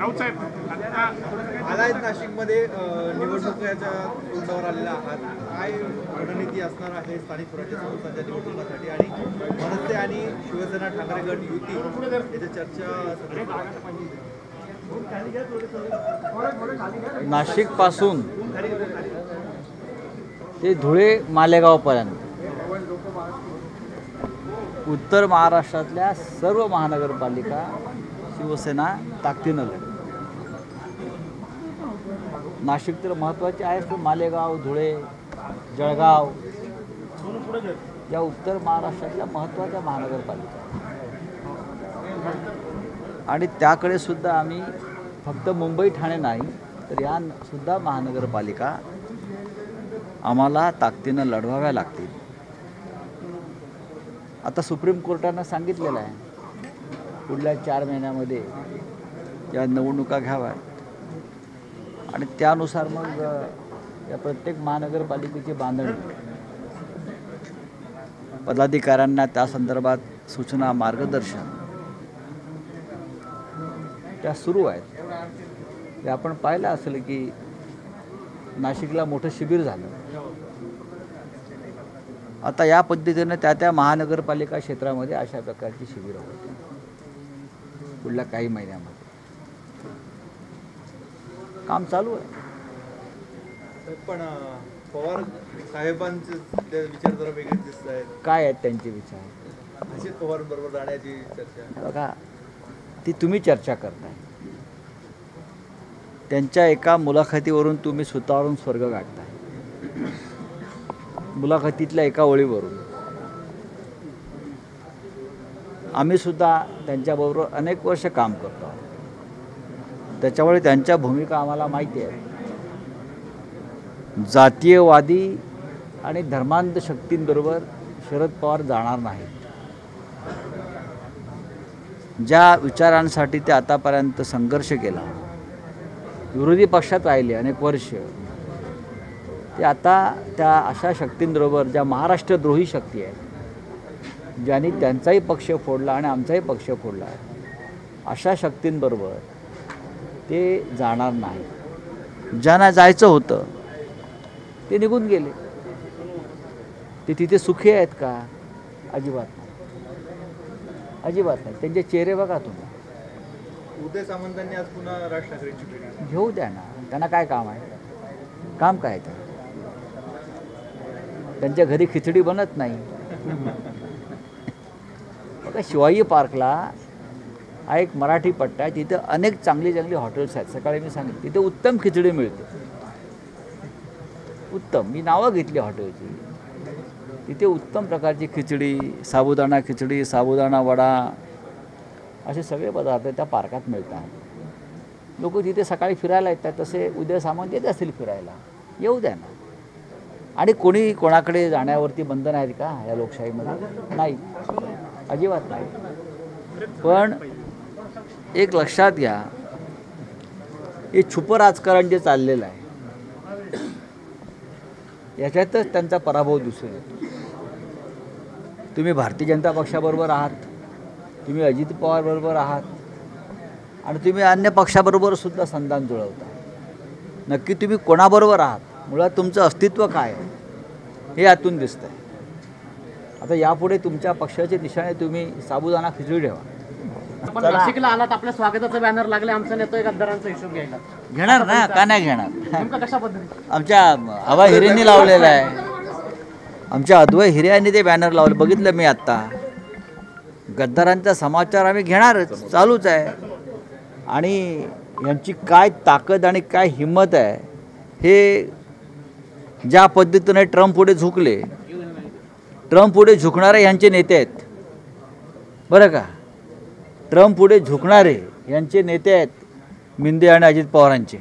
राऊत साहेब आलाय नाशिकमध्ये निवडणुकीच्या तोंडावर आलेला आहात, काय रणनीती असणार आहे स्थानिक स्वराज्य संस्थांच्या निवडणुकांसाठी आणि मनसे आणि शिवसेना ठाकरे गट युती याची चर्चा नाशिक पासून ते धुळे मालेगावपर्यंत उत्तर महाराष्ट्रातल्या सर्व महानगरपालिका शिवसेना ताकदीनं लढली. नाशिक तर महत्त्वाचे आहेच, पण मालेगाव, धुळे, जळगाव या उत्तर महाराष्ट्रातल्या महत्त्वाच्या महानगरपालिका आणि त्याकडे सुद्धा आम्ही फक्त मुंबई ठाणे नाही तर या सुद्धा महानगरपालिका आम्हाला ताकदीनं लढवाव्या लागतील. आता सुप्रीम कोर्टानं सांगितलेलं आहे पुढल्या 4 महिन्यामध्ये या निवडणुका घ्याव्यात आणि त्यानुसार मग या प्रत्येक महानगरपालिकेची बांधणी पदाधिकाऱ्यांना त्या संदर्भात सूचना मार्गदर्शन त्या सुरू आहेत. ते आपण पाहिलं असेल की नाशिकला मोठं शिबिर झालं. आता या पद्धतीने त्या महानगरपालिका क्षेत्रामध्ये अशा प्रकारची शिबिरं होती पुढल्या काही महिन्यामध्ये. काम चालू आहे. पण पवार साहेबांचे विचार जरा वेगळे दिसत आहेत. काय आहेत त्यांचे विचार? अजित पवार बरोबर जाण्याची चर्चा. बघा, ती तुम्ही चर्चा करताय. त्यांच्या एका मुलाखतीवरून तुम्ही स्वतःवरून स्वर्ग गाठताय. मुलाखतीतल्या एका ओळीवरून. आम्ही सुद्धा त्यांच्याबरोबर अनेक वर्ष काम करतो. त्याच्यामुळे त्यांच्या भूमिका आम्हाला माहिती आहे. जातीयवादी आणि धर्मांध शक्तींबरोबर शरद पवार जाणार नाहीत. ज्या विचारांसाठी ते आतापर्यंत संघर्ष केला, विरोधी पक्षात राहिले अनेक वर्ष, ते आता त्या अशा शक्तींबरोबर ज्या महाराष्ट्रद्रोही शक्ती आहेत, ज्यांनी त्यांचाही पक्ष फोडला आणि आमचाही पक्ष फोडला, अशा शक्तींबरोबर ते जाणार नाही. ज्यांना जायचं होतं ते निघून गेले. ते तिथे सुखी आहेत का? अजिबात नाही. अजिबात नाही. त्यांचे चेहरे बघा तुम्ही. उदय सामंतांनी आज पुन्हा राज ठाकरेंची भेट घेऊ द्या ना. त्यांना काय काम आहे? काम काय आहे? त्यांच्या घरी खिचडी बनत नाही. बघा, शिवाजी पार्कला हा एक मराठी पट्टा आहे. तिथं अनेक चांगली चांगली हॉटेल्स आहेत. सकाळी मी सांगितलं तिथे उत्तम खिचडी मिळते. उत्तम. मी नावं घेतली हॉटेलची. तिथे उत्तम प्रकारची खिचडी, साबुदाणा खिचडी, साबुदाणा वडा असे सगळे पदार्थ त्या पार्कात मिळतात. लोक तिथे सकाळी फिरायला येतात. तसे उद्या सामान येत असतील फिरायला. येऊ द्या ना. आणि कोणी कोणाकडे जाण्यावरती बंधन आहेत का या लोकशाहीमध्ये? नाही, अजिबात नाही. पण एक लक्षात घ्या, हे छुपं राजकारण जे चाललेलं आहे याच्यातच त्यांचा पराभव दिसून येतो. तुम्ही भारतीय जनता पक्षाबरोबर आहात, तुम्ही अजित पवार बरोबर आहात आणि तुम्ही अन्य पक्षाबरोबर सुद्धा संधान जुळवता. नक्की तुम्ही कोणाबरोबर आहात? मुळात तुमचं अस्तित्व काय आहे हे यातून दिसतं आहे. आता यापुढे तुमच्या पक्षाचे निशाणे तुम्ही साबुदाणा खिचडी ठेवा. नाशिकला आलात, आपल्या स्वागताचं बॅनर लागले, आमचा नेतोय गद्दारांचा हिशोब घ्यायला. घेणार ना, का नाही घेणार? नेमकं कशा पद्धतीने? आमच्या अभय हिरेंनी लावलेलं आहे. आमच्या अद्वय हिरे यांनी ते बॅनर लावलं, बघितलं मी आत्ता. गद्दारांचा समाचार आम्ही घेणारच, चालूच आहे. आणि यांची काय ताकद आणि काय हिंमत आहे हे ज्या पद्धतीने ट्रम्प पुढे झुकले, ट्रम्प पुढे झुकणारे यांचे नेते आहेत बरं का. ट्रम्प पुढे झुकणारे यांचे नेते आहेत मिंदे आणि अजित पवारांचे.